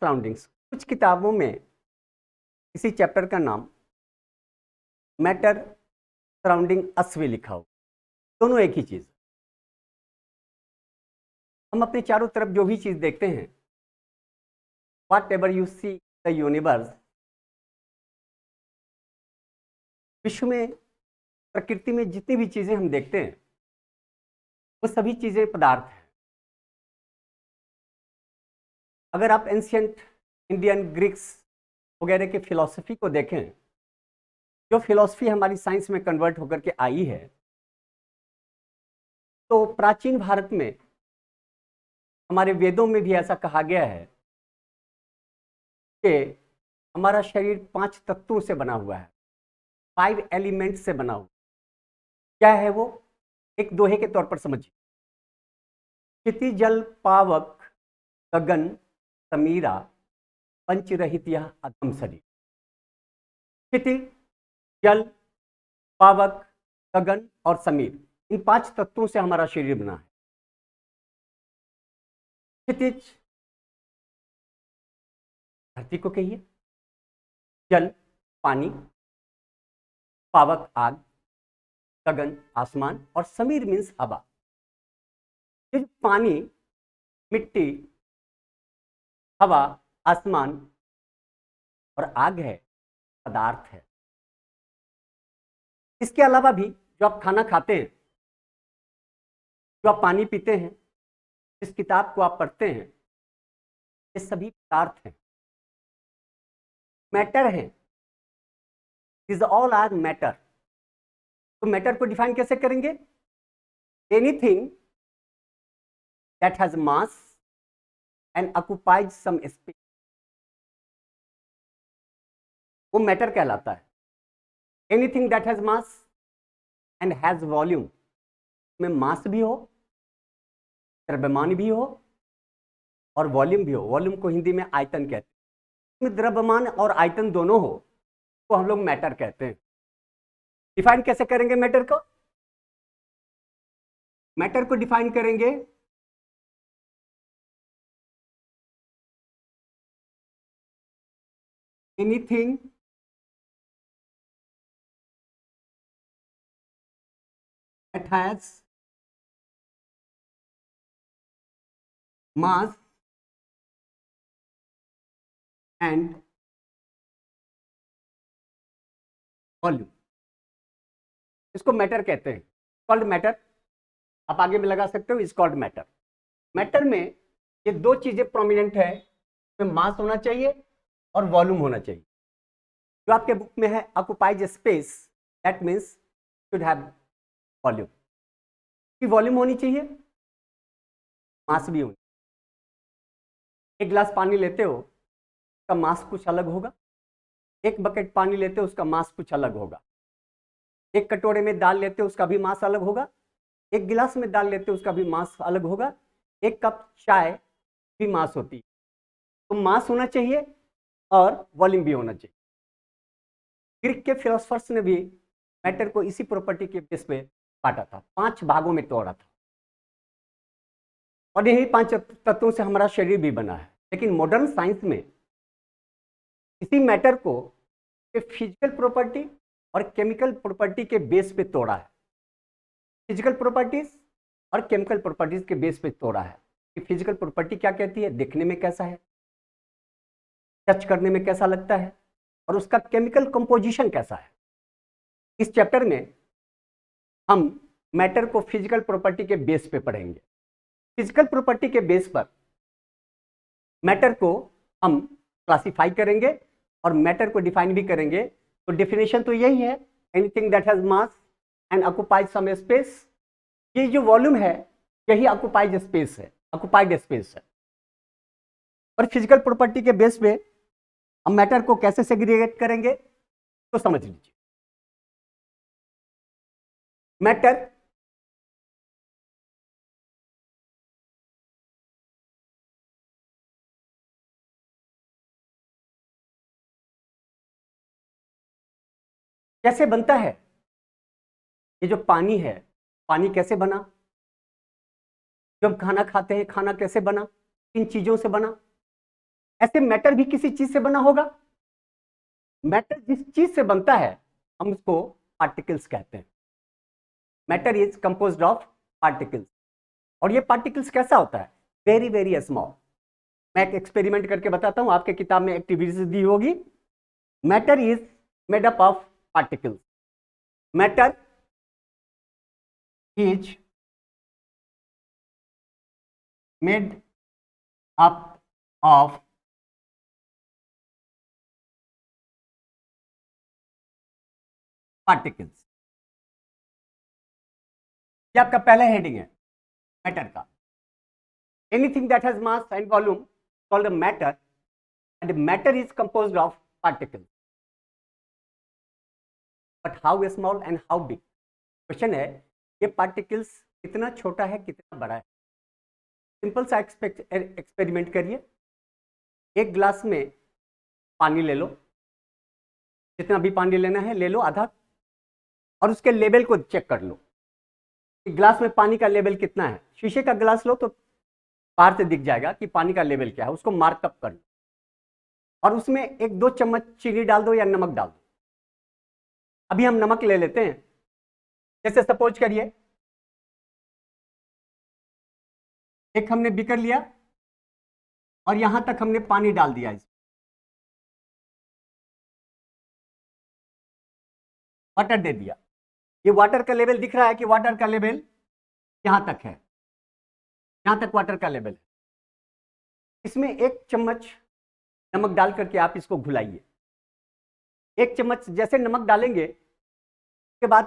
Surroundings. कुछ किताबों में इसी चैप्टर का नाम मैटर सराउंडिंग अस भी लिखा हो, दोनों एक ही चीज। हम अपने चारों तरफ जो भी चीज देखते हैं, what ever you see the universe, विश्व में, प्रकृति में जितनी भी चीजें हम देखते हैं वो सभी चीजें पदार्थ हैं। अगर आप एंशियंट इंडियन, ग्रीक्स वगैरह के फिलॉसफी को देखें, जो फिलॉसफी हमारी साइंस में कन्वर्ट होकर के आई है, तो प्राचीन भारत में हमारे वेदों में भी ऐसा कहा गया है कि हमारा शरीर 5 तत्वों से बना हुआ है, 5 एलिमेंट से बना हुआ। क्या है वो? एक दोहे के तौर पर समझिए। क्षिति जल पावक गगन समीरा, पंचरहित यह अधम शरीर। क्षिति, जल, पावक, गगन और समीर, इन 5 तत्वों से हमारा शरीर बना है। क्षितिज धरती को कहिए, जल पानी, पावक आग, गगन आसमान और समीर मीन्स हवा। ये पानी, मिट्टी, हवा, आसमान और आग है, पदार्थ है। इसके अलावा भी जो आप खाना खाते हैं, जो आप पानी पीते हैं, जिस किताब को आप पढ़ते हैं, ये सभी पदार्थ हैं, मैटर है। This all are matter. तो मैटर को डिफाइन कैसे करेंगे? Anything that has mass and occupies some space, वो मैटर कहलाता है। Anything that has mass and has volume, में मास भी हो, द्रव्यमान भी हो और वॉल्यूम भी हो। वॉल्यूम को हिंदी में आयतन कहते हैं। इसमें द्रव्यमान और आयतन दोनों हो तो हम लोग मैटर कहते हैं। डिफाइन कैसे करेंगे मैटर को? मैटर को डिफाइन करेंगे anything that has mass and volume, इसको मैटर कहते हैं। कॉल्ड मैटर, आप आगे में लगा सकते हो, इज कॉल्ड मैटर। मैटर में ये 2 चीजें प्रोमिनेंट है, इसमें मास होना चाहिए और वॉल्यूम होना चाहिए। जो आपके बुक में है occupies space, that means should have volume. की वॉल्यूम होनी चाहिए, मास भी होनी। एक गिलास पानी लेते हो, उसका मास कुछ अलग होगा। एक बकेट पानी लेते हो, उसका मास कुछ अलग होगा। एक कटोरे में दाल लेते हो, उसका भी मास अलग होगा। एक गिलास में दाल लेते हो, उसका भी मास अलग होगा। एक कप चाय भी मास होती है। तो मास होना चाहिए और वॉल्यूम भी होना चाहिए। ग्रीक के फिलोसफर्स ने भी मैटर को इसी प्रॉपर्टी के बेस पे बांटा था, 5 भागों में तोड़ा था, और यही 5 तत्वों से हमारा शरीर भी बना है। लेकिन मॉडर्न साइंस में इसी मैटर को फिजिकल प्रॉपर्टी और केमिकल प्रॉपर्टी के बेस पे तोड़ा है। फिजिकल प्रॉपर्टीज और केमिकल प्रॉपर्टीज के बेस पे तोड़ा है कि फिजिकल प्रॉपर्टी क्या कहती है, दिखने में कैसा है, टच करने में कैसा लगता है, और उसका केमिकल कंपोजिशन कैसा है। इस चैप्टर में हम मैटर को फिजिकल प्रॉपर्टी के बेस पे पढ़ेंगे। फिजिकल प्रॉपर्टी के बेस पर मैटर को हम क्लासिफाई करेंगे और मैटर को डिफाइन भी करेंगे। तो डेफिनेशन तो यही है, anything that has mass and occupies some space. ये जो वॉल्यूम है, यही ऑक्युपाइड स्पेस है, ऑक्युपाइड स्पेस है। और फिजिकल प्रॉपर्टी के बेस पे हम मैटर को कैसे सेग्रीगेट करेंगे, तो समझ लीजिए। मैटर कैसे बनता है? ये जो पानी है, पानी कैसे बना? जब खाना खाते हैं, खाना कैसे बना? किन चीजों से बना? ऐसे मैटर भी किसी चीज से बना होगा। मैटर जिस चीज से बनता है हम उसको पार्टिकल्स कहते हैं। Matter is composed of particles. और ये पार्टिकल्स कैसा होता है? Very very small. मैं एक एक्सपेरिमेंट करके बताता हूं, आपके किताब में एक्टिविटीज दी होगी। Matter is made up of particles. Matter is made up of particles. ये आपका पहला हेडिंग है मैटर का। Anything that has mass and volume called a matter, and matter is composed of particles. But how small and how big? Question है ये particles कितना छोटा है कितना बड़ा है। सिंपल सा एक्सपेरिमेंट करिए। एक गिलास में पानी ले लो, जितना भी पानी लेना है ले लो आधा, और उसके लेवल को चेक कर लो। गिलास में पानी का लेवल कितना है। शीशे का गिलास लो तो बाहर से दिख जाएगा कि पानी का लेवल क्या है, उसको मार्कअप कर लो और उसमें 1-2 चम्मच चीनी डाल दो या नमक डाल दो। अभी हम नमक ले लेते हैं। जैसे सपोज करिए एक हमने बीकर लिया और यहां तक हमने पानी डाल दिया, इसमें वाटर दे दिया। ये वाटर का लेवल दिख रहा है कि वाटर का लेवल यहां तक है, यहां तक वाटर का लेवल है। इसमें 1 चम्मच नमक डाल करके आप इसको घुलाइए। 1 चम्मच जैसे नमक डालेंगे उसके बाद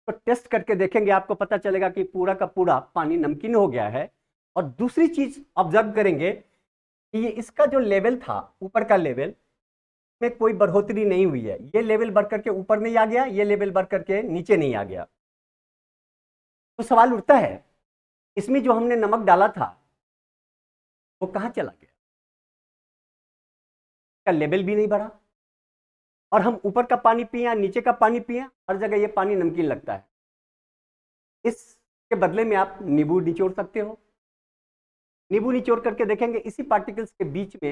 तो टेस्ट करके देखेंगे, आपको पता चलेगा कि पूरा का पूरा पानी नमकीन हो गया है। और दूसरी चीज ऑब्जर्व करेंगे कि ये इसका जो लेवल था ऊपर का लेवल में कोई बढ़ोतरी नहीं हुई है। ये लेवल बढ़ करके ऊपर नहीं आ गया, ये लेवल बढ़ करके नीचे नहीं आ गया। तो सवाल उठता है इसमें जो हमने नमक डाला था वो कहां चला गया? का लेवल भी नहीं बढ़ा और हम ऊपर का पानी पिए नीचे का पानी पिए, हर जगह ये पानी नमकीन लगता है। इसके बदले में आप नींबू निचोड़ सकते हो। नींबू निचोड़ करके देखेंगे इसी पार्टिकल्स के बीच में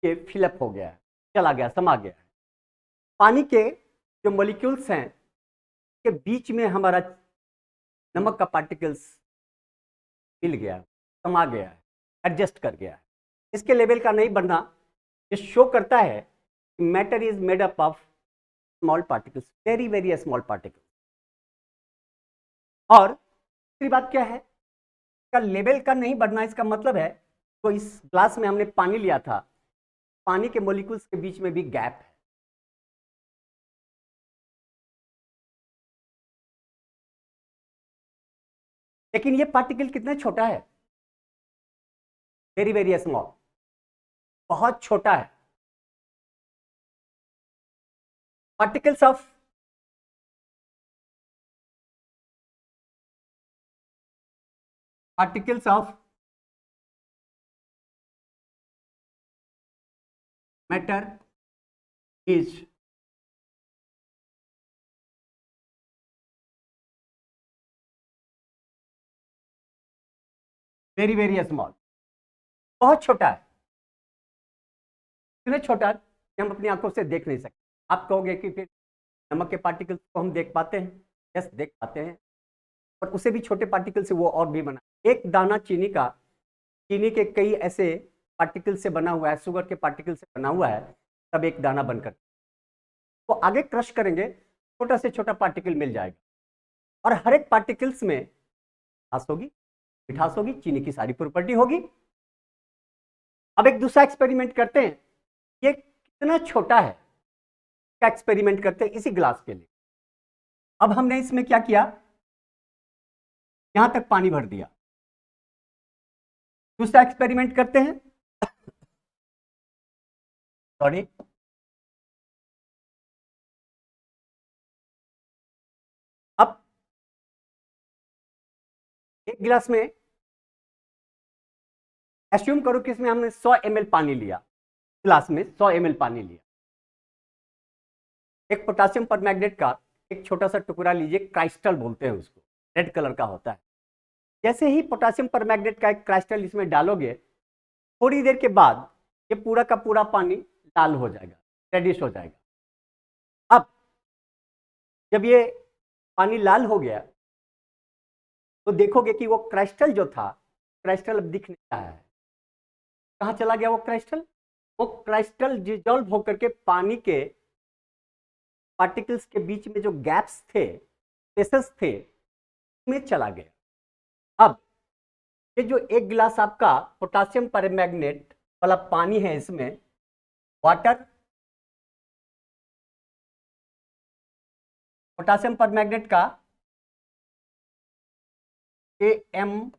ये फिलअप हो गया है, चला गया, समा गया है। पानी के जो मॉलिक्यूल्स हैं के बीच में हमारा नमक का पार्टिकल्स मिल गया, समा गया है, एडजस्ट कर गया है। इसके लेवल का नहीं बढ़ना ये शो करता है कि matter is made up of small particles, very very small particles. और दूसरी बात क्या है, का लेवल का नहीं बढ़ना, इसका मतलब है तो इस ग्लास में हमने पानी लिया था, पानी के मॉलिक्यूल्स के बीच में भी गैप है। लेकिन ये पार्टिकल कितना छोटा है, वेरी वेरी स्मॉल, बहुत छोटा है। Particles of matter is very very small, बहुत छोटा है। इतना छोटा कि हम अपनी आंखों से देख नहीं सकते। आप कहोगे कि फिर नमक के पार्टिकल्स को हम देख पाते हैं? यस, देख पाते हैं, और उसे भी छोटे पार्टिकल से वो और भी बना। एक दाना चीनी का, चीनी के कई ऐसे पार्टिकल से बना हुआ है, शुगर के पार्टिकल से बना हुआ है, तब एक दाना बनकर तो आगे क्रश करेंगे छोटा से छोटा पार्टिकल मिल जाएगा। और हर एक पार्टिकल्स में मिठास होगी, मिठास होगी, चीनी की सारी प्रॉपर्टी होगी। अब एक दूसरा एक्सपेरिमेंट करते हैं, ये कितना छोटा है का एक्सपेरिमेंट करते हैं इसी ग्लास के लिए। अब हमने इसमें क्या किया, यहां तक पानी भर दिया। दूसरा एक्सपेरिमेंट करते हैं, सॉरी, अब एक गिलास में एस्यूम करो कि इसमें हमने 100 ml पानी लिया, गिलास में 100 ml पानी लिया। एक पोटासियम परमैंगनेट का एक छोटा सा टुकड़ा लीजिए, क्राइस्टल बोलते हैं उसको, रेड कलर का होता है। जैसे ही पोटासियम परमैंगनेट का एक क्राइस्टल इसमें डालोगे, थोड़ी देर के बाद ये पूरा का पूरा पानी लाल हो जाएगा, रेडिश हो जाएगा। अब जब ये पानी लाल हो गया तो देखोगे कि वो क्रिस्टल जो था, क्रिस्टल अब दिख नहीं रहा है। कहाँ चला गया वो क्रिस्टल? वो क्रिस्टल डिसॉल्व होकर के पानी के पार्टिकल्स के बीच में जो गैप्स थे, स्पेसेस थे, में चला गया। अब ये जो एक गिलास आपका पोटासियम परमैंगनेट वाला पानी है, इसमें वाटर, पोटासियम परमैंगनेट का KMO4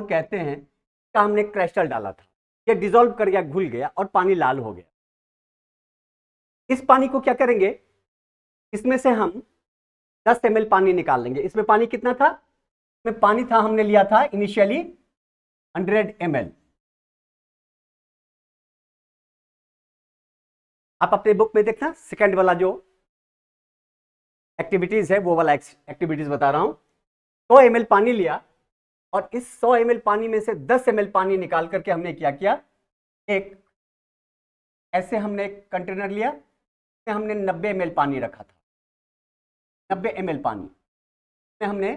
कहते हैं, का हमने क्रिस्टल डाला था। ये डिसॉल्व कर गया, घुल गया और पानी लाल हो गया। इस पानी को क्या करेंगे, इसमें से हम 10 ml पानी निकाल लेंगे। इसमें पानी कितना था? इसमें पानी था, हमने लिया था इनिशियली 100 ml। आप अपने बुक में देखना, सेकंड वाला जो एक्टिविटीज है वो वाला एक्टिविटीज बता रहा हूं। 100 ml पानी लिया और इस 100 ml पानी में से 10 ml पानी निकाल करके हमने क्या किया, एक ऐसे हमने एक कंटेनर लिया, इसमें हमने 90 ml पानी रखा था। 90 ml पानी में हमने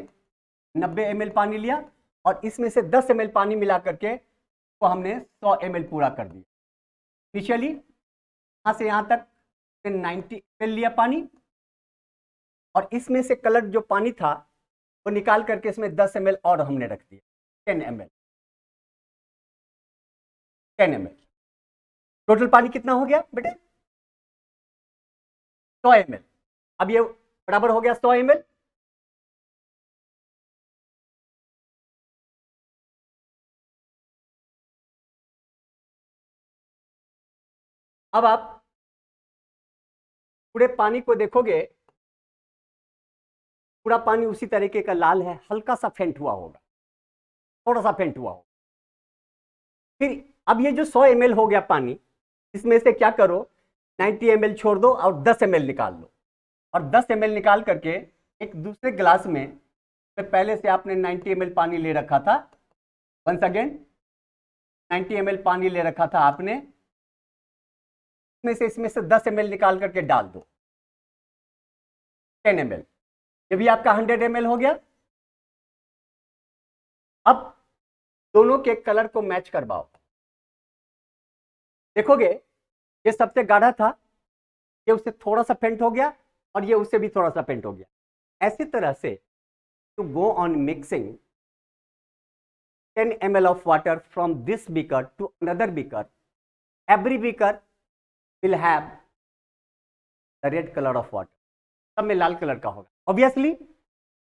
90 ml पानी लिया और इसमें से 10 ml पानी मिला करके तो हमने 100 ml पूरा कर दिया। इनिशियली यहां से यहां तक 90 ml लिया पानी और इसमें से कलर जो पानी था वो निकाल करके इसमें 10 ml और हमने रख दिया, 10 ml। 10 ml टोटल पानी कितना हो गया बेटे? 100 ml। अब ये बराबर हो गया 100 ml। अब आप पूरे पानी को देखोगे, पूरा पानी उसी तरीके का लाल है, हल्का सा फेंट हुआ होगा, थोड़ा सा फेंट हुआ होगा। फिर अब ये जो 100 ml हो गया पानी, इसमें से क्या करो, 90 ml छोड़ दो और 10 ml निकाल लो। और 10 ml निकाल करके एक दूसरे गिलास में पहले से आपने 90 ml पानी ले रखा था, वंस अगेन 90 ml पानी ले रखा था आपने, इसमें से 10 ml निकाल करके डाल दो, 10 ml। ये भी आपका 100 ml हो गया। अब दोनों के कलर को मैच करवाओ। देखोगे ये सबसे गाढ़ा था, ये उससे थोड़ा सा फेंट हो गया और ये उससे भी थोड़ा सा फेंट हो गया। ऐसी तरह से to go on mixing 10 ml of water from this beaker to another beaker, every beaker will have the red color of water। सब में लाल कलर का होगा। ऑब्वियसली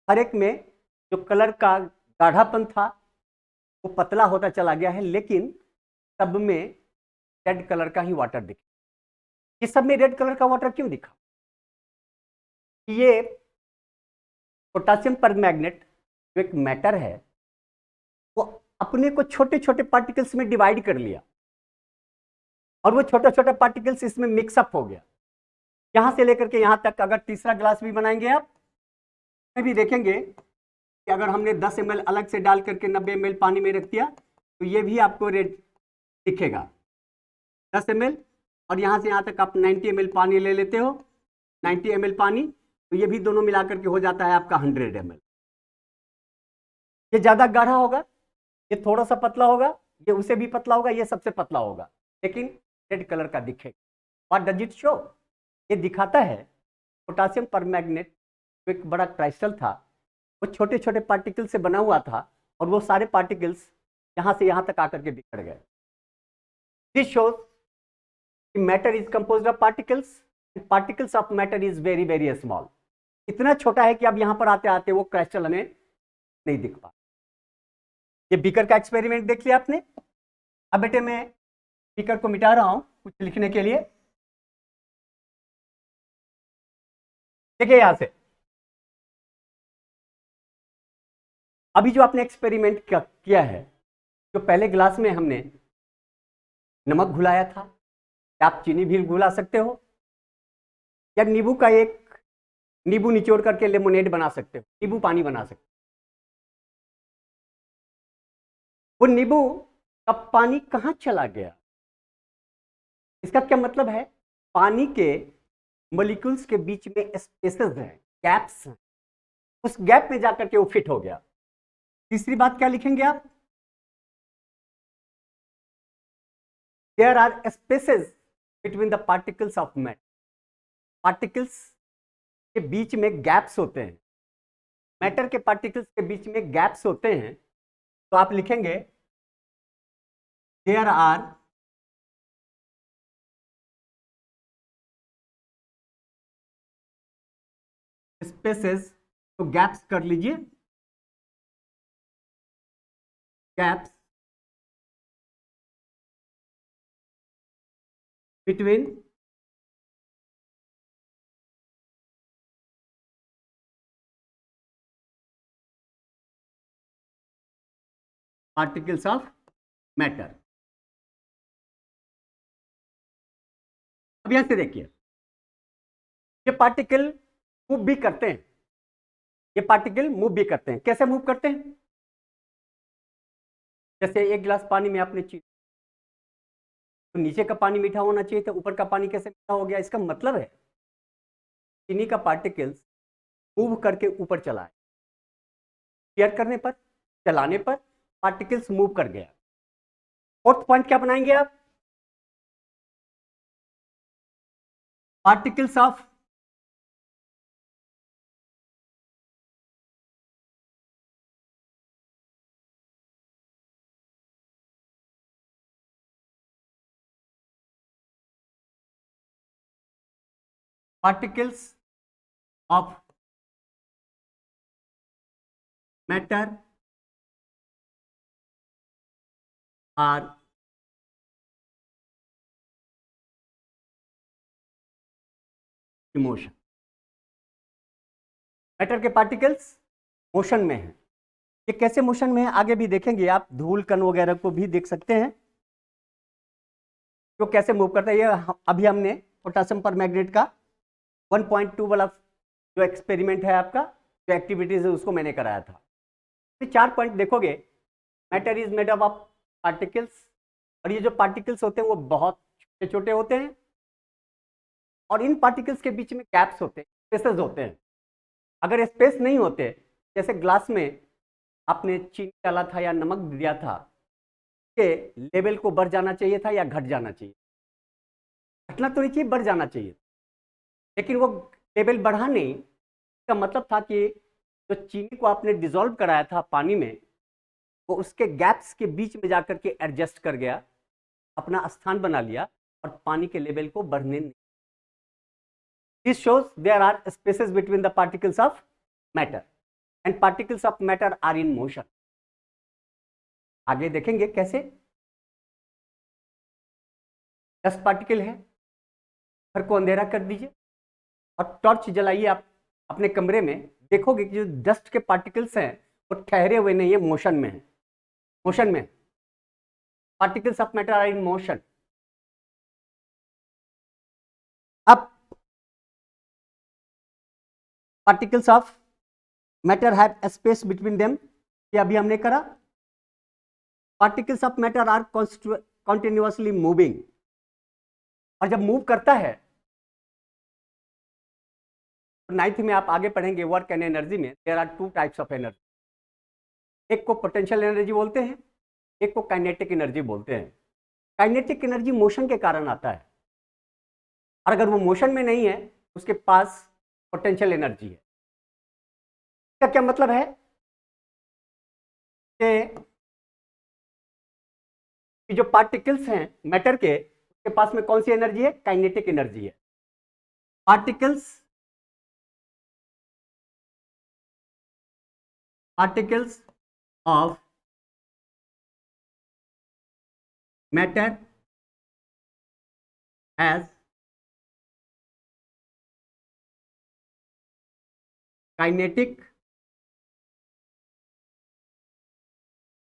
हर एक में जो कलर का गाढ़ापन था वो पतला होता चला गया है, लेकिन सब में रेड कलर का ही वाटर दिखा। ये सब में रेड कलर का वाटर क्यों दिखा? ये पोटासियम परमैंगनेट जो एक मैटर है वो अपने को छोटे छोटे पार्टिकल्स में डिवाइड कर लिया और वो छोटा छोटा पार्टिकल्स इसमें मिक्सअप हो गया। यहां से लेकर के यहां तक अगर तीसरा ग्लास भी बनाएंगे आप, में भी देखेंगे कि अगर हमने 10 ml अलग से डाल करके 90 ml पानी में रख दिया तो ये भी आपको रेड दिखेगा, 10 ml। और यहां से यहां तक आप 90 ml पानी ले लेते हो, 90 ml पानी, तो ये भी दोनों मिला करके हो जाता है आपका 100 ml। ये ज्यादा गाढ़ा होगा, ये थोड़ा सा पतला होगा, ये उससे भी पतला होगा, ये सबसे पतला होगा, लेकिन रेड कलर का दिखेगा। What does it show? ये दिखाता है पोटासियम परमैंगनेट जो एक बड़ा क्रिस्टल था वो छोटे छोटे पार्टिकल से बना हुआ था और वो सारे पार्टिकल्स यहां से यहां तक आकर के बिखर गए। This shows matter is composed of particles, particles of matter is very very small. इतना छोटा है कि अब यहां पर आते आते वो क्रिस्टल हमें नहीं दिख पा। ये बीकर का एक्सपेरिमेंट देख लिया आपने। अब बेटे मैं बीकर को मिटा रहा हूं कुछ लिखने के लिए। देखिए यहां से अभी जो आपने एक्सपेरिमेंट किया है, जो पहले ग्लास में हमने नमक घुलाया था, आप चीनी भी घुला सकते हो या नींबू का एक नींबू निचोड़ करके लेमोनेड बना सकते हो, नींबू पानी बना सकते हो। वो नींबू अब पानी कहां चला गया? इसका क्या मतलब है? पानी के मॉलिक्यूल्स के बीच में स्पेसेस हैं, गैप्स हैं, उस गैप में जाकर के वो फिट हो गया। तीसरी बात क्या लिखेंगे आप? There are spaces between the particles of matter. Particles के बीच में गैप्स होते हैं, मैटर के पार्टिकल्स के बीच में गैप्स होते हैं। तो आप लिखेंगे देयर आर स्पेसेस, तो गैप्स कर लीजिए, gaps between particles of matter. अब यहां से देखिए, ये पार्टिकल मूव भी करते हैं, ये पार्टिकल मूव भी करते हैं। कैसे मूव करते हैं? जैसे एक गिलास पानी में आपने चीनी, तो नीचे का पानी मीठा होना चाहिए था, ऊपर का पानी कैसे मीठा हो गया? इसका मतलब है चीनी का पार्टिकल्स मूव करके ऊपर चला है, शेयर करने पर, चलाने पर पार्टिकल्स मूव कर गया। फोर्थ पॉइंट क्या बनाएंगे आप? Particles of particles of matter R motion. Matter के पार्टिकल्स मोशन में हैं। ये कैसे मोशन में है आगे भी देखेंगे आप, धूल कण वगैरह को भी देख सकते हैं जो कैसे मूव करता है। ये अभी हमने पोटेशियम परमैंगनेट का 1.2 वाला जो एक्सपेरिमेंट है आपका, जो एक्टिविटीज है उसको मैंने कराया था। ये 4 पॉइंट देखोगे, matter is made up of particles, और ये जो पार्टिकल्स होते हैं वो बहुत छोटे छोटे होते हैं, और इन पार्टिकल्स के बीच में गैप्स होते हैं, स्पेसेस होते हैं। अगर स्पेस नहीं होते, जैसे ग्लास में आपने चीनी डाला था या नमक दिया था, के लेवल को बढ़ जाना चाहिए था या घट जाना चाहिए? घटना तो नहीं चाहिए, बढ़ जाना चाहिए, लेकिन वो लेवल बढ़ा नहीं। इसका मतलब था कि जो चीनी को आपने डिसॉल्व कराया था पानी में, वो उसके गैप्स के बीच में जाकर के एडजस्ट कर गया, अपना स्थान बना लिया, और पानी के लेवल को बढ़ने नहीं। This shows there are spaces between the particles of matter, and particles of matter are in motion. आगे देखेंगे कैसे। 10 पार्टिकल है, घर को अंधेरा कर दीजिए और टॉर्च जलाइए आप अपने कमरे में, देखोगे कि जो डस्ट के पार्टिकल्स हैं वो ठहरे हुए नहीं है, मोशन में है। मोशन में particles of matter are in motion. अब particles of matter have space between them, ये अभी हमने करा। Particles of matter are continuously moving, और जब मूव करता है, नाइन्थ में आप आगे पढ़ेंगे वर्क एंड एनर्जी में, there are 2 types of energy. एक को पोटेंशियल एनर्जी बोलते हैं, एक को काइनेटिक एनर्जी बोलते हैं। काइनेटिक एनर्जी मोशन के कारण आता है, और अगर वो मोशन में नहीं है, उसके पास पोटेंशियल एनर्जी है। इसका क्या मतलब है कि जो पार्टिकल्स हैं मैटर के, उसके पास में कौन सी एनर्जी है? काइनेटिक एनर्जी है। Particles of matter has kinetic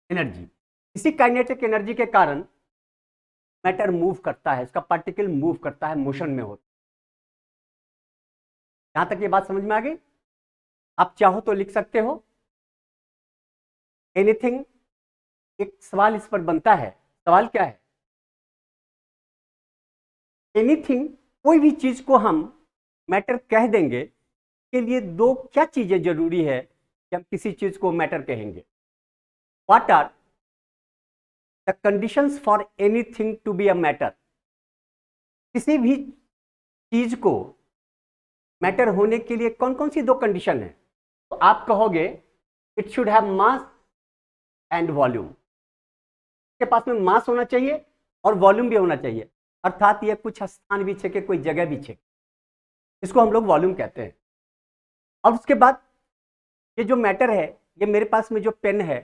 energy. इसी काइनेटिक एनर्जी के कारण मैटर मूव करता है, इसका पार्टिकल मूव करता है, मोशन में होता है। यहां तक ये बात समझ में आ गई? आप चाहो तो लिख सकते हो एनीथिंग। एक सवाल इस पर बनता है सवाल क्या है, एनीथिंग, कोई भी चीज को हम मैटर कह देंगे, के लिए दो क्या चीजें जरूरी है कि हम किसी चीज को मैटर कहेंगे? What are the conditions for anything to be a matter? किसी भी चीज को मैटर होने के लिए कौन कौन सी दो कंडीशन है? तो आप कहोगे it should have mass and volume. के पास में मास होना चाहिए और वॉल्यूम भी होना चाहिए, अर्थात यह कुछ स्थान भी छेके, कोई जगह भी छेके, इसको हम लोग वॉल्यूम कहते हैं। और उसके बाद ये जो मैटर है, ये मेरे पास में जो पेन है,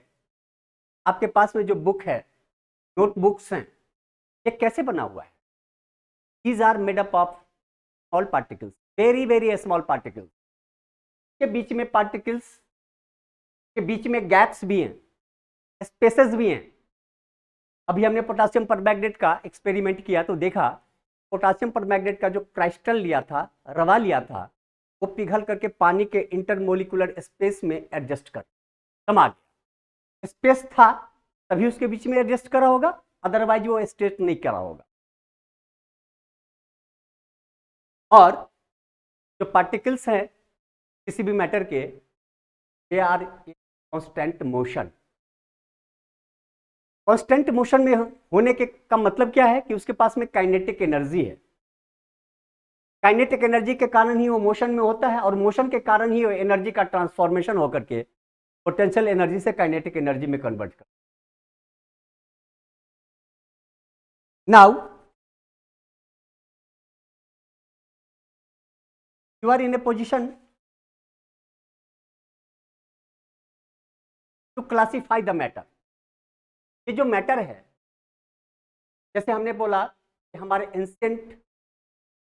आपके पास में जो बुक है, नोटबुक्स हैं, ये कैसे बना हुआ है? These are made up of small particles, very very small particles. के बीच में पार्टिकल्स के बीच में गैप्स भी हैं, स्पेसेस भी हैं। अभी हमने पोटासियम परमैंगनेट का एक्सपेरिमेंट किया तो देखा, पोटासियम परमैंगनेट का जो क्राइस्टल लिया था, रवा लिया था, वो पिघल करके पानी के इंटरमोलिकुलर स्पेस में एडजस्ट कर समा गया। स्पेस था तभी उसके बीच में एडजस्ट करा होगा, अदरवाइज वो स्ट्रेट नहीं करा होगा। और जो पार्टिकल्स हैं किसी भी मैटर के, they are constant motion. Constant motion में होने के का मतलब क्या है कि उसके पास में काइनेटिक एनर्जी है। काइनेटिक एनर्जी के कारण ही वो मोशन में होता है, और मोशन के कारण ही वो एनर्जी का ट्रांसफॉर्मेशन होकर के पोटेंशियल एनर्जी से काइनेटिक एनर्जी में कन्वर्ट कर। Now you are in a position to classify the matter. ये जो मैटर है, जैसे हमने बोला कि हमारे एंशिएंट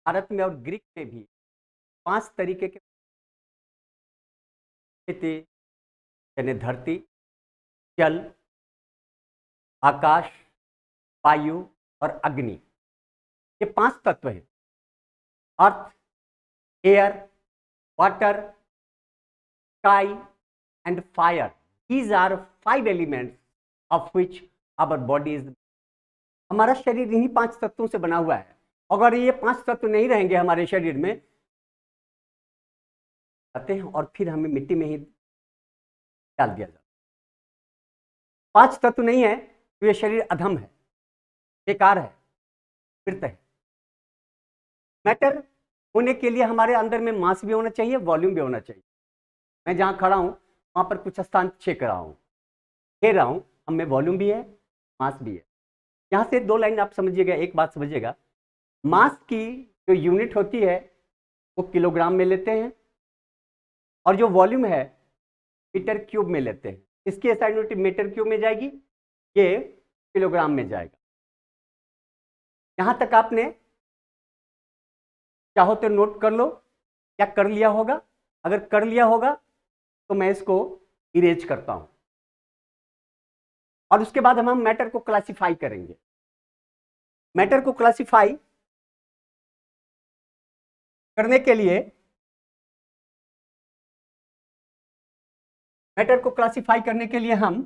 भारत में और ग्रीक में भी 5 तरीके के थे, यानी धरती, जल, आकाश, वायु और अग्नि। ये 5 तत्व हैं, earth, air, water, sky and fire. These are 5 elements of which our body is. हमारा शरीर इन्हीं 5 तत्वों से बना हुआ है। अगर ये 5 तत्व नहीं रहेंगे हमारे शरीर में आते हैं और फिर हमें मिट्टी में ही डाल दिया जाता। 5 तत्व नहीं है तो ये शरीर अधम है, बेकार है, मृत है। मैटर होने के लिए हमारे अंदर में मास भी होना चाहिए, वॉल्यूम भी होना चाहिए। मैं जहां खड़ा हूं वहां पर कुछ स्थान छेक रहा हूं, घेर रहा हूं, हम में वॉल्यूम भी है, मास भी है। यहां से 2 लाइन आप समझिएगा, एक बात समझिएगा, मास की जो यूनिट होती है वो किलोग्राम में लेते हैं, और जो वॉल्यूम है मीटर क्यूब में लेते हैं। इसकी असाइनमेंट मीटर क्यूब में जाएगी, ये किलोग्राम में जाएगा। यहां तक आपने चाहो तो नोट कर लो या कर लिया होगा। अगर कर लिया होगा तो मैं इसको इरेज करता हूं, और उसके बाद हम मैटर को क्लासिफाई करेंगे। मैटर को क्लासिफाई करने के लिए, मैटर को क्लासिफाई करने के लिए हम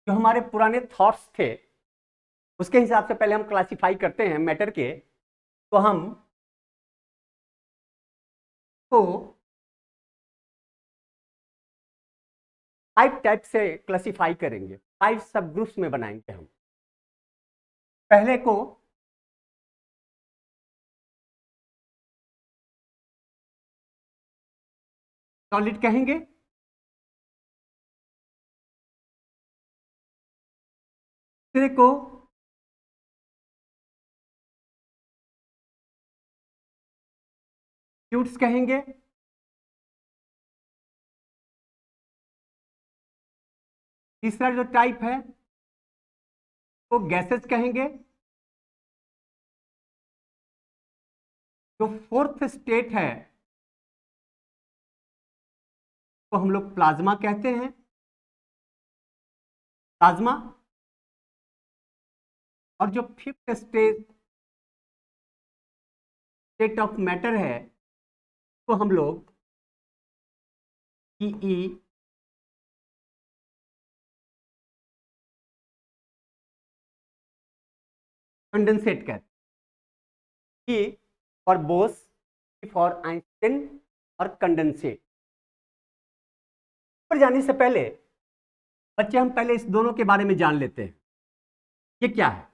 जो हमारे पुराने थॉट्स थे उसके हिसाब से पहले हम क्लासिफाई करते हैं मैटर के। तो हम को 5 टाइप से क्लासिफाई करेंगे, 5 सब ग्रुप्स में बनाएंगे हम। पहले को सॉलिड कहेंगे, दूसरे को फ्लूइड्स कहेंगे, तीसरा जो टाइप है वो गैसेस कहेंगे, जो फोर्थ स्टेट है तो हम लोग प्लाज्मा कहते हैं, प्लाज्मा। और जो फिफ्थ स्टेट ऑफ मैटर है तो हम लोग पीई कंडेंसेट कहते हैं। E for Bose, E for Einstein और कंडेंसेट। पर जाने से पहले बच्चे हम पहले इस दोनों के बारे में जान लेते हैं। ये क्या है?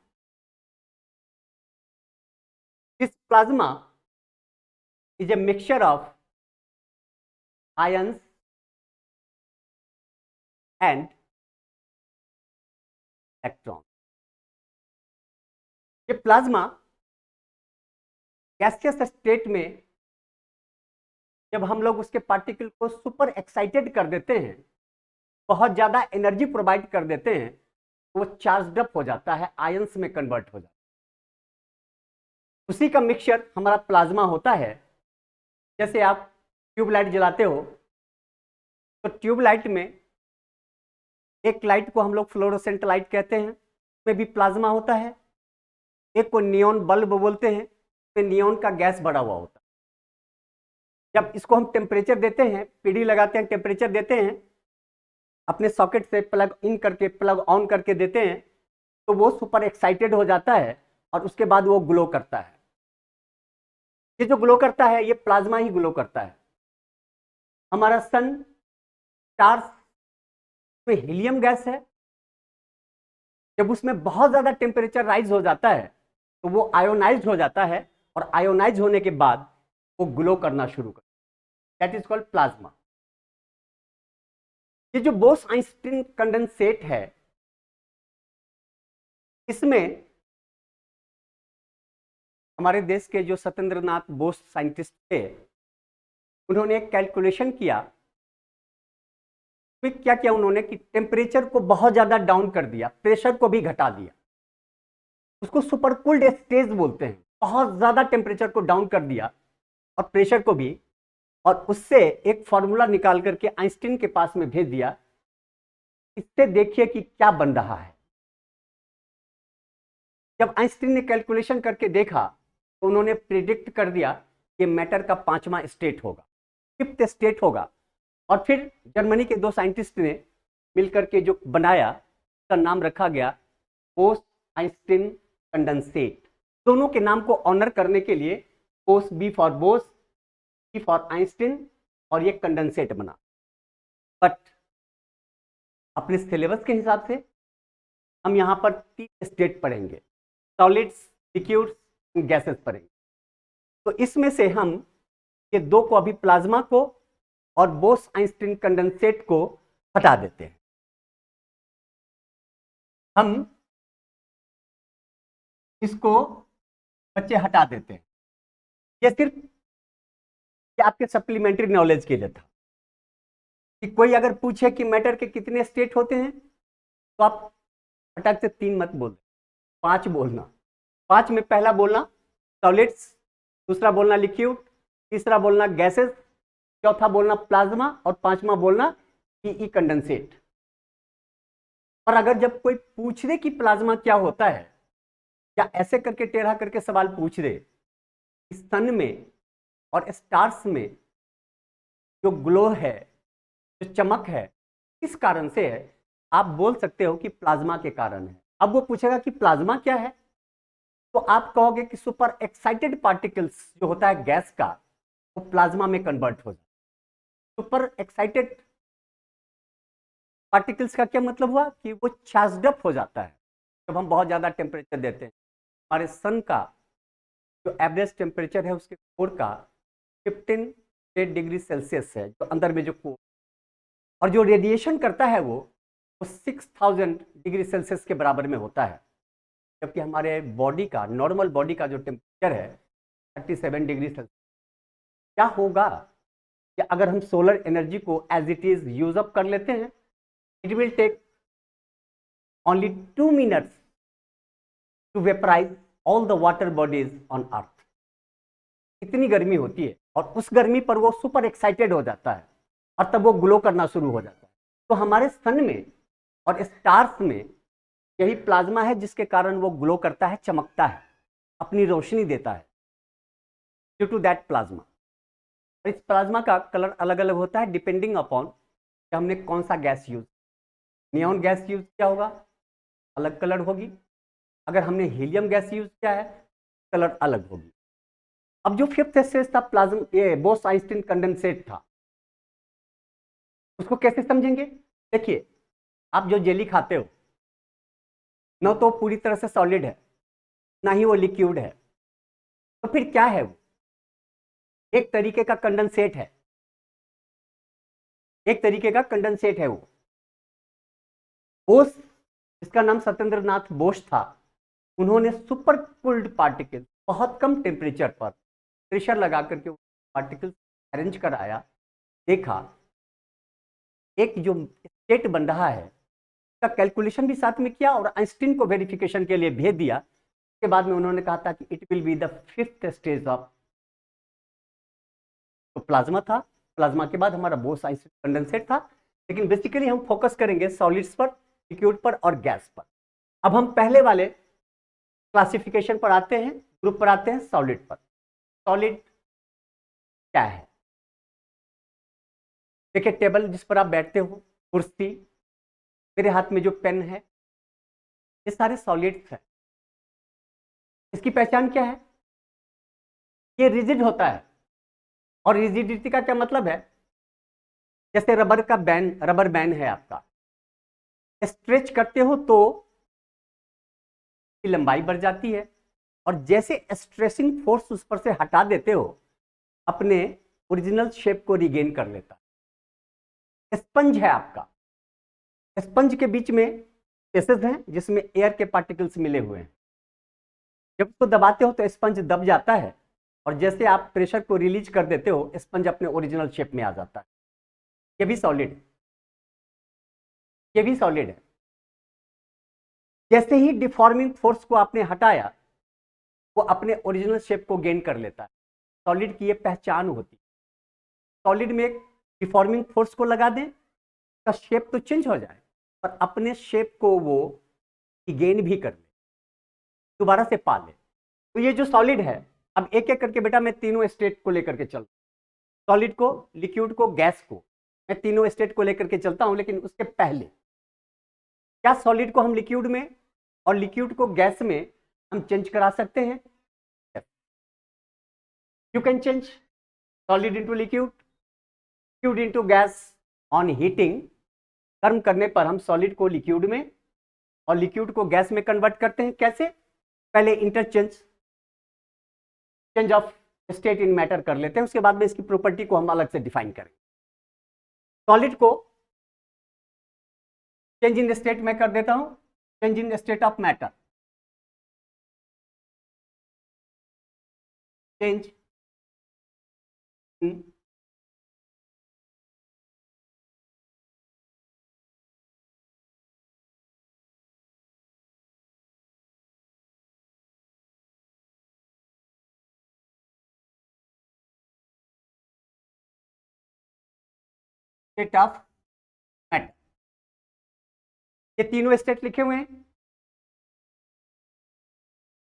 This plasma is a mixture of ions and electron. ये प्लाज्मा गैसियस स्टेट में जब हम लोग उसके पार्टिकल को सुपर एक्साइटेड कर देते हैं, बहुत ज्यादा एनर्जी प्रोवाइड कर देते हैं, वो चार्ज्ड अप हो जाता है, आयंस में कन्वर्ट हो जाता है। उसी का मिक्सचर हमारा प्लाज्मा होता है। जैसे आप ट्यूबलाइट जलाते हो तो ट्यूबलाइट में एक लाइट को हम लोग फ्लोरोसेंट लाइट कहते हैं, उसमें भी प्लाज्मा होता है। एक को नियॉन बल्ब बोलते हैं, उसमें नियॉन का गैस भरा हुआ होता है। जब इसको हम टेम्परेचर देते हैं, पीढ़ी लगाते हैं, टेम्परेचर देते हैं, अपने सॉकेट से प्लग इन करके प्लग ऑन करके देते हैं, तो वो सुपर एक्साइटेड हो जाता है और उसके बाद वो ग्लो करता है। ये जो ग्लो करता है ये प्लाज्मा ही ग्लो करता है। हमारा सन, स्टार्स में हीलियम गैस है। जब उसमें बहुत ज्यादा टेम्परेचर राइज हो जाता है तो वो आयोनाइज्ड हो जाता है, और आयोनाइज होने के बाद वो ग्लो करना शुरू करता है। That is called plasma. ये जो बोस आइंस्टीन कंडेंसेट है, इसमें हमारे देश के जो सत्येंद्रनाथ बोस साइंटिस्ट थे, उन्होंने एक कैलकुलेशन किया। फिर क्या किया उन्होंने कि टेम्परेचर को बहुत ज्यादा डाउन कर दिया, प्रेशर को भी घटा दिया। उसको सुपर कूल्ड स्टेज बोलते हैं। बहुत ज्यादा टेम्परेचर को डाउन कर दिया और प्रेशर को भी, और उससे एक फॉर्मूला निकाल करके आइंस्टीन के पास में भेज दिया। इससे देखिए कि क्या बन रहा है। जब आइंस्टीन ने कैलकुलेशन करके देखा तो उन्होंने प्रिडिक्ट कर दिया कि मैटर का 5वां स्टेट होगा, 5th स्टेट होगा। और फिर जर्मनी के 2 साइंटिस्ट ने मिलकर के जो बनाया, उसका नाम रखा गया बोस आइंस्टीन कंडेंसेट। दोनों के नाम को ऑनर करने के लिए Bose, B for Bose, E for Einstein, और ये कंडेंसेट बना। बट अपने सिलेबस के हिसाब से हम यहां पर 3 स्टेट पढ़ेंगे, सॉलिड्स, लिक्विड्स, गैसेस पढ़ेंगे। तो इसमें से हम ये 2 को, अभी प्लाज्मा को और बोस आइंस्टीन कंडेंसेट को हटा देते हैं। हम इसको बच्चे हटा देते हैं। ये सिर्फ आपके सप्लीमेंट्री नॉलेज के लिए था कि कोई अगर पूछे कि मैटर के कितने स्टेट होते हैं तो आप फटाक से 3 मत बोल, 5 बोलना। 5 में पहला बोलना सॉलिड्स, दूसरा बोलना लिक्विड, तीसरा बोलना गैसेस, चौथा बोलना प्लाज्मा, और 5वां बोलना पीई कंडेंसेट। और अगर जब कोई पूछ दे कि प्लाज्मा क्या होता है, या ऐसे करके टेढ़ा करके सवाल पूछ दे, सन में और स्टार्स में जो ग्लो है, जो चमक है, किस कारण से है, आप बोल सकते हो कि प्लाज्मा के कारण है। अब वो पूछेगा कि प्लाज्मा क्या है, तो आप कहोगे कि सुपर एक्साइटेड पार्टिकल्स जो होता है गैस का, वो प्लाज्मा में कन्वर्ट हो जाए। सुपर एक्साइटेड पार्टिकल्स का क्या मतलब हुआ कि वो चार्ज्ड अप हो जाता है जब हम बहुत ज्यादा टेम्परेचर देते हैं। हमारे सन का जो एवरेज टेम्परेचर है उसके कोर का 15 डिग्री सेल्सियस है, जो अंदर में जो कोर, और जो रेडिएशन करता है वो 6000 डिग्री सेल्सियस के बराबर में होता है। जबकि हमारे बॉडी का, नॉर्मल बॉडी का जो टेम्परेचर है 37 डिग्री सेल्सियस। क्या होगा कि अगर हम सोलर एनर्जी को as it is use up कर लेते हैं, it will take only 2 minutes to vaporise all the water bodies on earth. इतनी गर्मी होती है, और उस गर्मी पर वो सुपर एक्साइटेड हो जाता है और तब वो ग्लो करना शुरू हो जाता है। तो हमारे सन में और स्टार्स में यही प्लाज्मा है जिसके कारण वो ग्लो करता है, चमकता है, अपनी रोशनी देता है, ड्यू टू दैट प्लाज्मा। और इस प्लाज्मा का कलर अलग अलग होता है डिपेंडिंग अपॉन कि हमने कौन सा gas use. Neon gas use किया होगा, अलग कलर होगी। अगर हमने हीलियम गैस यूज किया है, कलर अलग होगी। अब जो फिफ्थ स्टेज था प्लाज्मा, ये बोस आइंस्टीन कंडेंसेट था, उसको कैसे समझेंगे? देखिए, आप जो जेली खाते हो न तो पूरी तरह से सॉलिड है, ना ही वो लिक्विड है, तो फिर क्या है वो? एक तरीके का कंडेंसेट है, एक तरीके का कंडेंसेट है वो। बोस, इसका नाम सत्येंद्र नाथ बोस था, उन्होंने सुपर कूल्ड पार्टिकल बहुत कम टेम्परेचर पर प्रेशर लगा करके पार्टिकल्स अरेंज कराया, देखा एक जो स्टेट बन रहा है का कैलकुलेशन भी साथ में किया और आइंस्टीन को वेरिफिकेशन के लिए भेज दिया। उसके बाद में उन्होंने कहा था कि it will be the fifth stage of, तो प्लाज्मा था। प्लाज्मा के बाद हमारा बोस आइंस्टीन कंडेंसेट था। लेकिन बेसिकली हम फोकस करेंगे सॉलिड्स पर, लिक्विड पर और गैस पर। अब हम पहले वाले क्लासिफिकेशन पर आते हैं, ग्रुप पर आते हैं, सॉलिड पर। सॉलिड क्या है? देखिए, टेबल जिस पर आप बैठते हो, कुर्सी, मेरे हाथ में जो पेन है, ये सारे सॉलिड्स हैं। इसकी पहचान क्या है? ये रिजिड होता है। और रिजिडिटी का क्या मतलब है? जैसे रबर बैंड है आपका, स्ट्रेच करते हो तो की लंबाई बढ़ जाती है, और जैसे स्ट्रेसिंग फोर्स उस पर से हटा देते हो, अपने ओरिजिनल शेप को रिगेन कर लेता है। स्पंज है आपका, स्पंज के बीच में स्पेसेस हैं जिसमें एयर के पार्टिकल्स मिले हुए हैं। जब उसको दबाते हो तो स्पंज दब जाता है, और जैसे आप प्रेशर को रिलीज कर देते हो, स्पंज अपने ओरिजिनल शेप में आ जाता है। ये भी सॉलिड है, ये भी सॉलिड है। जैसे ही डिफॉर्मिंग फोर्स को आपने हटाया, वो अपने ओरिजिनल शेप को गेन कर लेता है। सॉलिड की ये पहचान होती है। सॉलिड में एक डिफॉर्मिंग फोर्स को लगा दें, का शेप तो चेंज हो जाए, पर अपने शेप को वो गेन भी कर ले, दोबारा से पा ले। तो ये जो सॉलिड है, अब एक एक करके बेटा मैं तीनों स्टेट को लेकर के चल, सॉलिड को, लिक्विड को, गैस को, मैं तीनों स्टेट को लेकर के चलता हूं। लेकिन उसके पहले, क्या सॉलिड को हम लिक्विड में और लिक्विड को गैस में हम चेंज करा सकते हैं? You can change solid into liquid, liquid into gas on heating. गर्म करने पर हम सॉलिड को लिक्विड में और लिक्विड को गैस में कन्वर्ट करते हैं। कैसे? पहले interchange, change of state in matter कर लेते हैं, उसके बाद में इसकी प्रॉपर्टी को हम अलग से डिफाइन करेंगे। सॉलिड को चेंज इन स्टेट में कर देता हूं, change in state of matter, change in state of matter. ये तीनों स्टेट लिखे हुए हैं।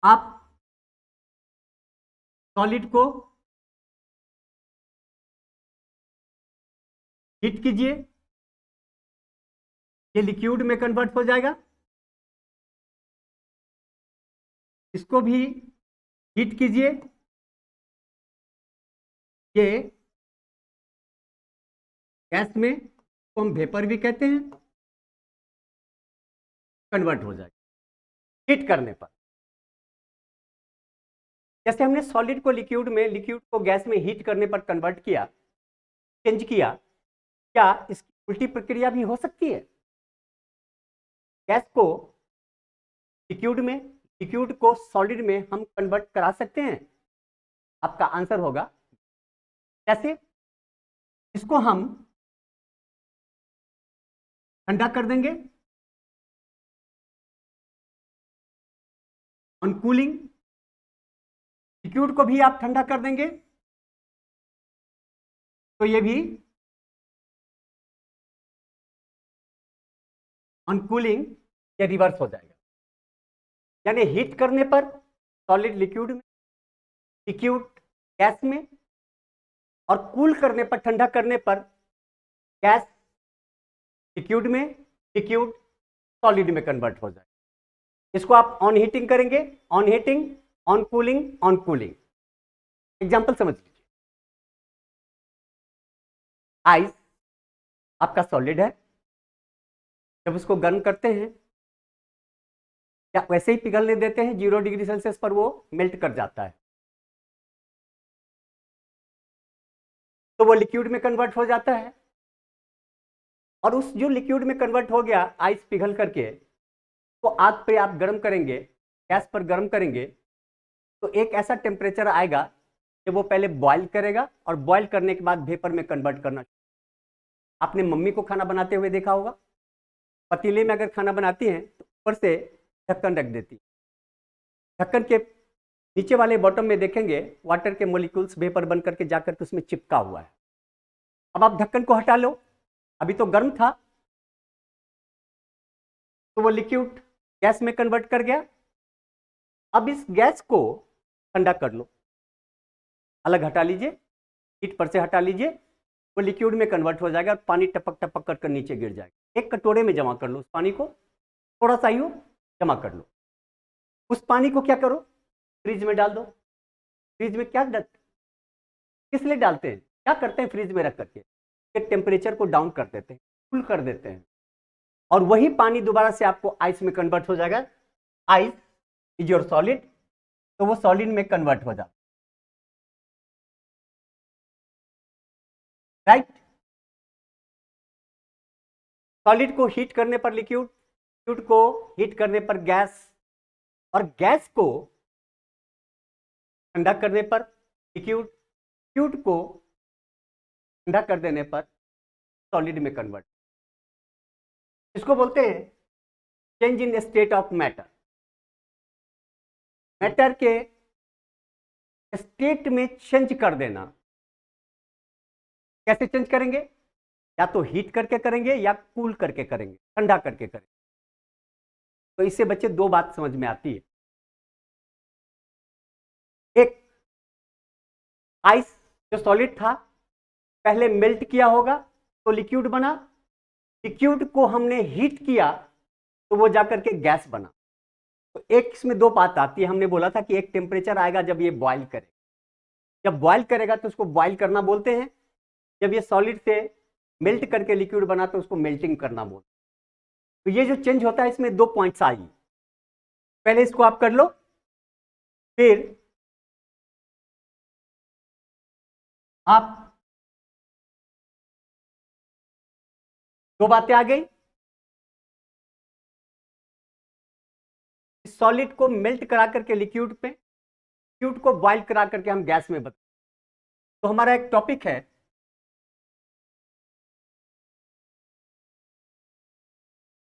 आप सॉलिड को हीट कीजिए, ये लिक्विड में कन्वर्ट हो जाएगा। इसको भी हीट कीजिए, ये गैस में, को हम वेपर भी कहते हैं, कन्वर्ट हो जाएगा हीट करने पर। जैसे हमने सॉलिड को लिक्विड में, लिक्विड को गैस में हीट करने पर कन्वर्ट किया, चेंज किया, क्या इसकी उल्टी प्रक्रिया भी हो सकती है? गैस को लिक्विड में, लिक्विड को सॉलिड में हम कन्वर्ट करा सकते हैं? आपका आंसर होगा कैसे? इसको हम ठंडा कर देंगे ऑन कूलिंग, लिक्विड को भी आप ठंडा कर देंगे तो ये भी ऑन कूलिंग ये रिवर्स हो जाएगा। यानी हीट करने पर सॉलिड लिक्विड में, लिक्विड गैस में, और कूल करने पर, ठंडा करने पर गैस लिक्विड में, लिक्विड सॉलिड में कन्वर्ट हो जाए। इसको आप ऑन हीटिंग करेंगे, on heating, on cooling, on cooling. Example समझ लीजिए, आइस आपका सॉलिड है, जब उसको गर्म करते हैं या वैसे ही पिघलने देते हैं 0 डिग्री सेल्सियस पर, वो मेल्ट कर जाता है, तो वो लिक्विड में कन्वर्ट हो जाता है। और उस जो लिक्विड में कन्वर्ट हो गया आइस पिघल करके, तो आग पे आप गर्म करेंगे, गैस पर गर्म करेंगे, तो एक ऐसा टेम्परेचर आएगा कि वो पहले बॉयल करेगा और बॉयल करने के बाद वेपर में कन्वर्ट करना। आपने मम्मी को खाना बनाते हुए देखा होगा, पतीले में अगर खाना बनाती हैं तो ऊपर से ढक्कन रख देती है, ढक्कन के नीचे वाले बॉटम में देखेंगे वाटर के मॉलिक्यूल्स वेपर बन करके जाकर के उसमें चिपका हुआ है। अब आप ढक्कन को हटा लो, अभी तो गर्म था, तो वो लिक्विड गैस में कन्वर्ट कर गया। अब इस गैस को ठंडा कर लो, अलग हटा लीजिए, हीट पर से हटा लीजिए, वो लिक्विड में कन्वर्ट हो जाएगा और पानी टपक टपक कर नीचे गिर जाएगा। एक कटोरे में जमा कर लो उस पानी को, थोड़ा सा यूं जमा कर लो। उस पानी को क्या करो, फ्रिज में डाल दो। फ्रिज में क्या किस लिए डालते हैं, क्या करते हैं फ्रिज में रख करके, टेम्परेचर को डाउन कर देते हैं, कूल कर देते हैं, और वही पानी दोबारा से आपको आइस में कन्वर्ट हो जाएगा। आइस इज योर सॉलिड, तो वो सॉलिड में कन्वर्ट हो जाता, राइट। सॉलिड को हीट करने पर लिक्विड, लिक्विड को हीट करने पर गैस, और गैस को ठंडा करने पर लिक्विड, लिक्विड को ठंडा कर देने पर सॉलिड में कन्वर्ट। इसको बोलते हैं change in state of matter. Matter के स्टेट में चेंज कर देना। कैसे चेंज करेंगे, या तो हीट करके करेंगे या कूल करके करेंगे, ठंडा करके करेंगे। तो इससे बच्चे दो बात समझ में आती है। एक, आइस जो सॉलिड था पहले मेल्ट किया होगा तो लिक्विड बना, लिक्विड को हमने हीट किया तो वो जाकर के गैस बना। तो एक इसमें दो बात आती है। हमने बोला था कि एक टेम्परेचर आएगा जब ये बॉयल करे, जब बॉयल करेगा तो उसको बॉयल करना बोलते हैं, जब ये सॉलिड से मेल्ट करके लिक्विड बना तो उसको मेल्टिंग करना बोलते हैं। तो ये जो चेंज होता है इसमें दो पॉइंट्स आई, पहले इसको आप कर लो, फिर आप, दो बातें आ गई, सॉलिड को मेल्ट करा करके लिक्विड पे, लिक्विड को बॉयल करा करके हम गैस में बदल। तो हमारा एक टॉपिक है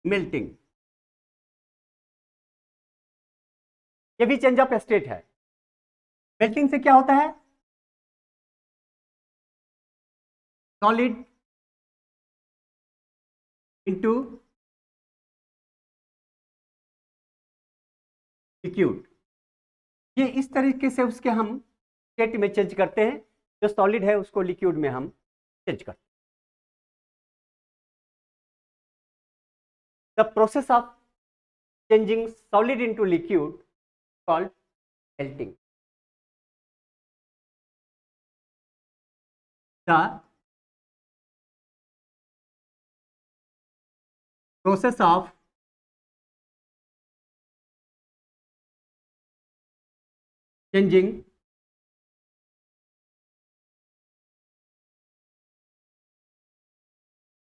मेल्टिंग। ये भी चेंज ऑफ स्टेट है। मेल्टिंग से क्या होता है, सॉलिड इंटू लिक्विड, ये इस तरीके से उसके हम स्टेट में चेंज करते हैं। जो सॉलिड है उसको लिक्विड में हम चेंज करते हैं। The process of changing solid into liquid called melting. The process of changing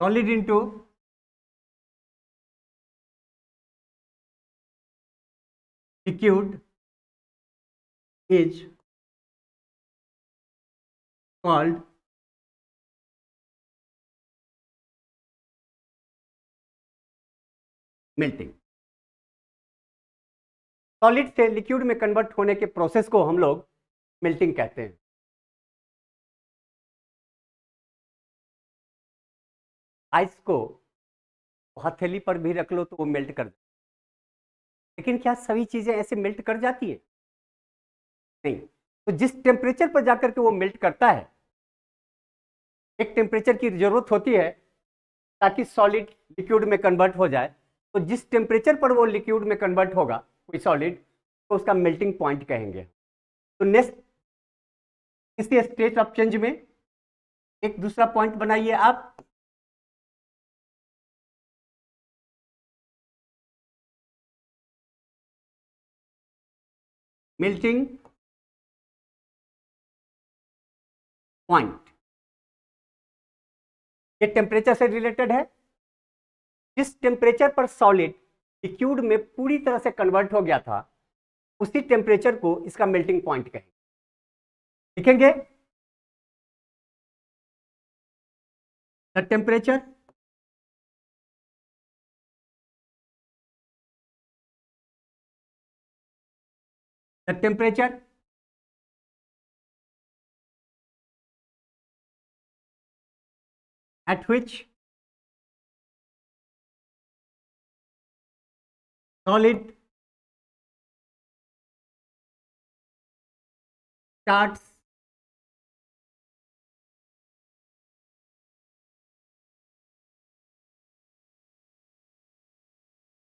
solid into liquid is called melting। Solid से लिक्विड में कन्वर्ट होने के प्रोसेस को हम लोग मेल्टिंग कहते हैं। आइस को हथेली पर भी रख लो तो वो मेल्ट कर दे, लेकिन क्या सभी चीजें ऐसे मेल्ट कर जाती है, नहीं। तो जिस टेम्परेचर पर जाकर के वो मेल्ट करता है एक टेम्परेचर की जरूरत होती है ताकि सॉलिड लिक्विड में कन्वर्ट हो जाए। तो जिस टेम्परेचर पर वो लिक्विड में कन्वर्ट होगा कोई सॉलिड, तो उसका मेल्टिंग पॉइंट कहेंगे। तो नेक्स्ट इसी स्टेट ऑफ चेंज में एक दूसरा पॉइंट बनाइए आप, मेल्टिंग पॉइंट। ये टेम्परेचर से रिलेटेड है। जिस टेम्परेचर पर सॉलिड लिक्विड में पूरी तरह से कन्वर्ट हो गया था, उसी टेम्परेचर को इसका मेल्टिंग पॉइंट कहेंगे। लिखेंगे the temperature at which solid starts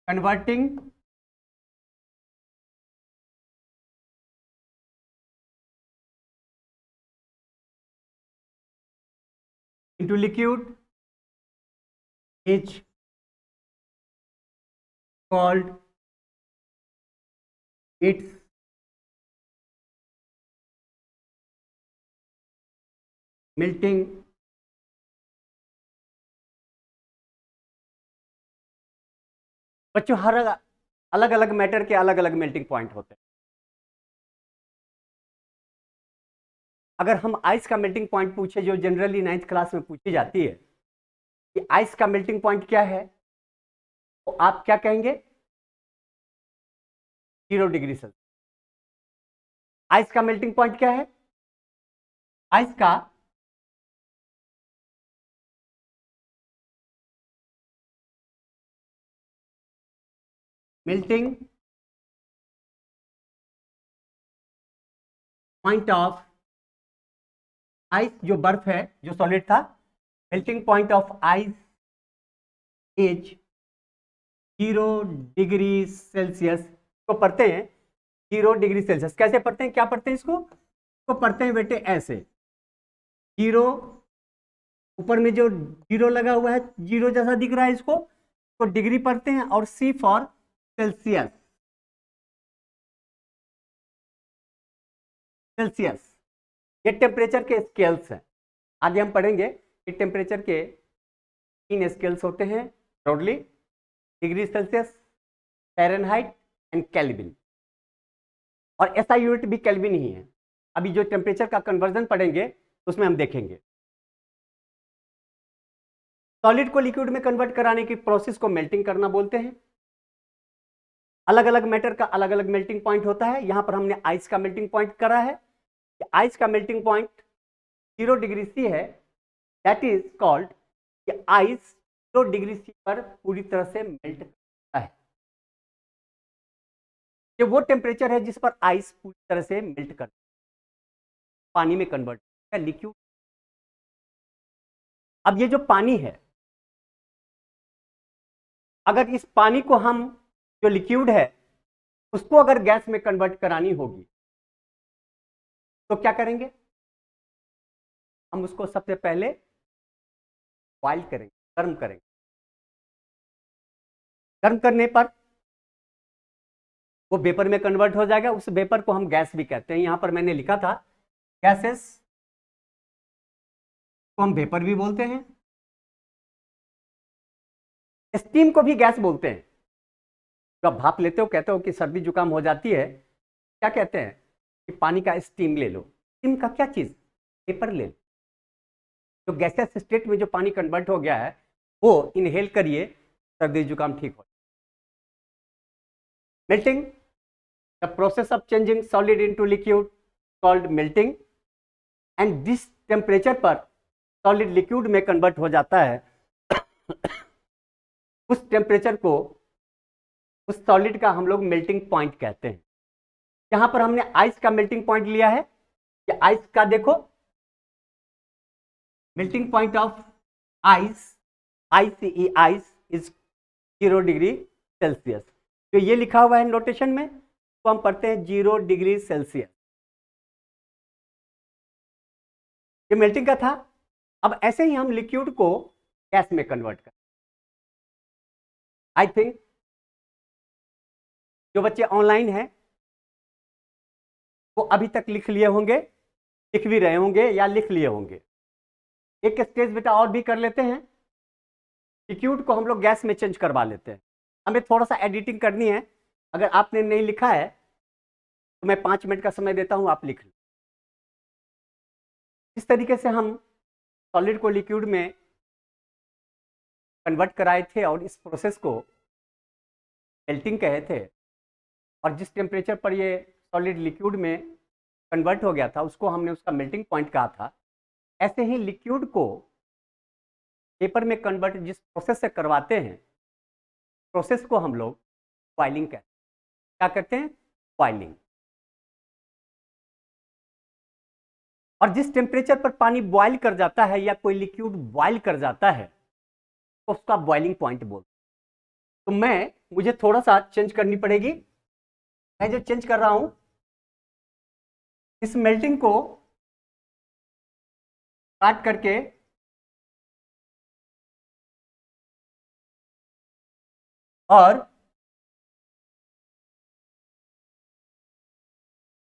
converting into liquid is called its melting बच्चों हर अलग अलग मैटर के अलग अलग मेल्टिंग पॉइंट होते हैं। अगर हम आइस का मेल्टिंग पॉइंट पूछे, जो जनरली 9th क्लास में पूछी जाती है कि आइस का मेल्टिंग पॉइंट क्या है, तो आप क्या कहेंगे? 0 डिग्री सेल्सियस। आइस का मेल्टिंग पॉइंट क्या है? आइस का मेल्टिंग पॉइंट ऑफ आइस, जो बर्फ है, जो सॉलिड था, melting point of ice is 0 degree Celsius. को पढ़ते हैं 0 डिग्री सेल्सियस। कैसे पढ़ते हैं, क्या पढ़ते हैं इसको पढ़ते हैं बेटे ऐसे, 0 ऊपर में जो 0 लगा हुआ है, 0 जैसा दिख रहा है, इसको तो डिग्री पढ़ते हैं, और C फॉर सेल्सियस। सेल्सियस ये टेम्परेचर के स्केल्स हैं। आगे हम पढ़ेंगे कि टेम्परेचर के 3 स्केल्स होते हैं broadly: degree Celsius, Fahrenheit and kelvin. और ऐसा यूनिट भी केल्विन ही है। अभी जो टेम्परेचर का कन्वर्जन पढ़ेंगे उसमें हम देखेंगे। सॉलिड को लिक्विड में कन्वर्ट कराने की प्रोसेस को मेल्टिंग करना बोलते हैं। अलग अलग मैटर का अलग अलग मेल्टिंग पॉइंट होता है। यहां पर हमने आइस का मेल्टिंग पॉइंट करा है। आइस का मेल्टिंग पॉइंट 0 डिग्री सी है। दैट इज कॉल्ड कि आइस 0 डिग्री सी पर पूरी तरह से मेल्ट करता है। ये वो टेम्परेचर है जिस पर आइस पूरी तरह से मेल्ट करता है, पानी में कन्वर्ट है, लिक्विड। अब ये जो पानी है, अगर इस पानी को हम, जो लिक्विड है, उसको अगर गैस में कन्वर्ट करानी होगी तो क्या करेंगे? हम उसको सबसे पहले बॉइल करेंगे, गर्म करेंगे। गर्म करने पर वो वेपर में कन्वर्ट हो जाएगा। उस वेपर को हम गैस भी कहते हैं। यहां पर मैंने लिखा था गैसेस को हम वेपर भी बोलते हैं, स्टीम को भी गैस बोलते हैं। जब भाप लेते हो, कहते हो कि सर्दी जुकाम हो जाती है, क्या कहते हैं कि पानी का स्टीम ले लो। स्टीम का क्या चीज? वेपर ले लो। तो गैसेस स्टेट में जो पानी कन्वर्ट हो गया है वो इनहेल करिए, सर्दी जुकाम ठीक हो। Melting, the process of changing solid into liquid called melting, and जिस टेम्परेचर पर सॉलिड लिक्विड में कन्वर्ट हो जाता है उस टेम्परेचर को, उस सॉलिड का हम लोग मेल्टिंग पॉइंट कहते हैं। यहां पर हमने आइस का मेल्टिंग पॉइंट लिया है। कि आइस का देखो melting point of ice, ice is 0 degree Celsius. जो ये लिखा हुआ है नोटेशन में, तो हम पढ़ते हैं 0 डिग्री सेल्सियस। ये मेल्टिंग का था। अब ऐसे ही हम लिक्विड को गैस में कन्वर्ट कर, आई थिंक जो बच्चे ऑनलाइन हैं वो अभी तक लिख लिए होंगे, लिख भी रहे होंगे या लिख लिए होंगे। एक स्टेज बेटा और भी कर लेते हैं, लिक्विड को हम लोग गैस में चेंज करवा लेते हैं। हमें थोड़ा सा एडिटिंग करनी है। अगर आपने नहीं लिखा है तो मैं 5 मिनट का समय देता हूं, आप लिख लो। इस तरीके से हम सॉलिड को लिक्विड में कन्वर्ट कराए थे और इस प्रोसेस को मेल्टिंग कहे थे। और जिस टेम्परेचर पर ये सॉलिड लिक्विड में कन्वर्ट हो गया था उसको हमने उसका मेल्टिंग पॉइंट कहा था। ऐसे ही लिक्विड को पेपर में कन्वर्ट जिस प्रोसेस से करवाते हैं, प्रोसेस को हम लोग बॉइलिंग कहते हैं। क्या कहते हैं? बॉइलिंग। और जिस टेम्परेचर पर पानी बॉयल कर जाता है या कोई लिक्विड बॉयल कर जाता है तो उसका बॉइलिंग पॉइंट बोलते हैं। तो मुझे थोड़ा सा चेंज करनी पड़ेगी। मैं जो चेंज कर रहा हूं, इस मेल्टिंग को काट करके और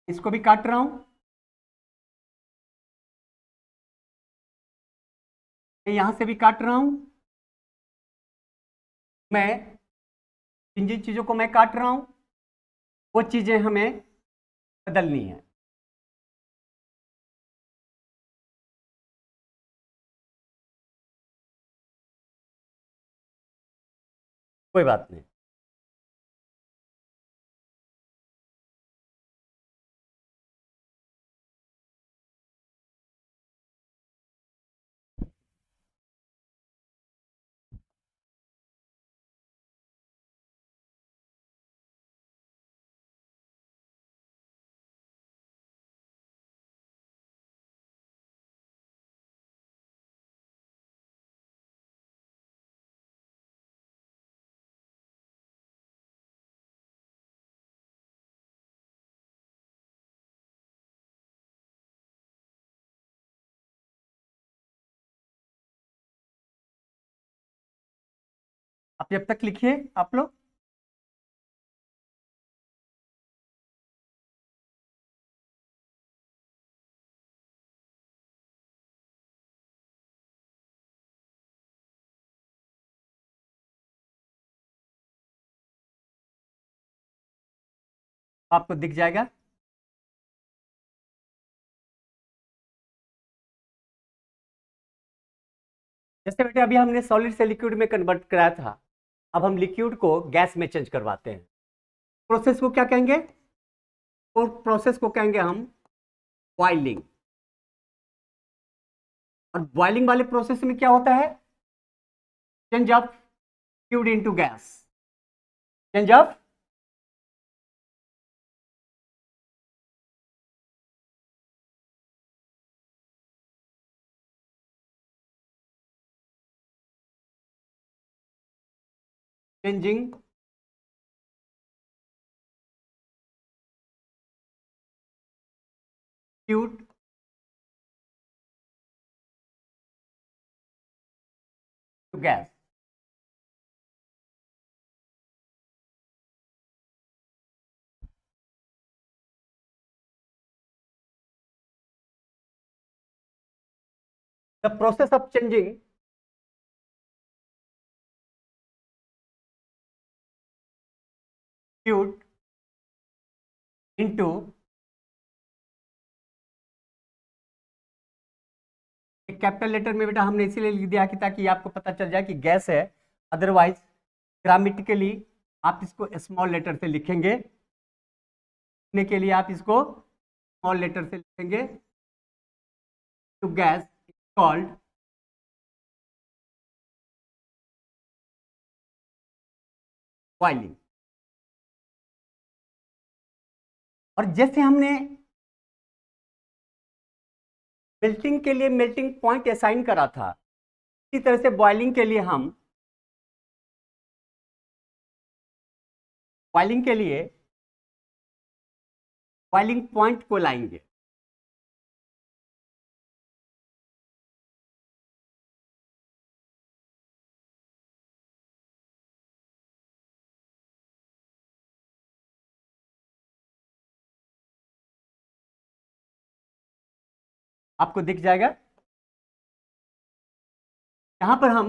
इसको भी काट रहा हूं। मैं यहां से भी काट रहा हूं। मैं जिन जिन चीजों को मैं काट रहा हूं वो चीजें हमें बदलनी है। कोई बात नहीं। आप जब तक लिखिए आप लोग। आपको दिख जाएगा। जैसे बेटे अभी हमने सॉलिड से लिक्विड में कन्वर्ट कराया था, अब हम लिक्विड को गैस में चेंज करवाते हैं। प्रोसेस को क्या कहेंगे? और प्रोसेस को कहेंगे हम बॉइलिंग। और बॉइलिंग वाले प्रोसेस में क्या होता है? Change of liquid into gas. Change of changing liquid to gas. The process of changing liquid into, एक कैपिटल लेटर में बेटा हमने इसीलिए लिख दिया कि ताकि आपको पता चल जाए कि गैस है। अदरवाइज ग्रामेटिकली आप इसको स्मॉल लेटर से लिखेंगे, लिखने के लिए आप इसको स्मॉल लेटर से लिखेंगे। To gas called boiling. और जैसे हमने मेल्टिंग के लिए मेल्टिंग पॉइंट असाइन करा था, इसी तरह से बॉइलिंग के लिए हम बॉइलिंग पॉइंट को लाएंगे। आपको दिख जाएगा, यहां पर हम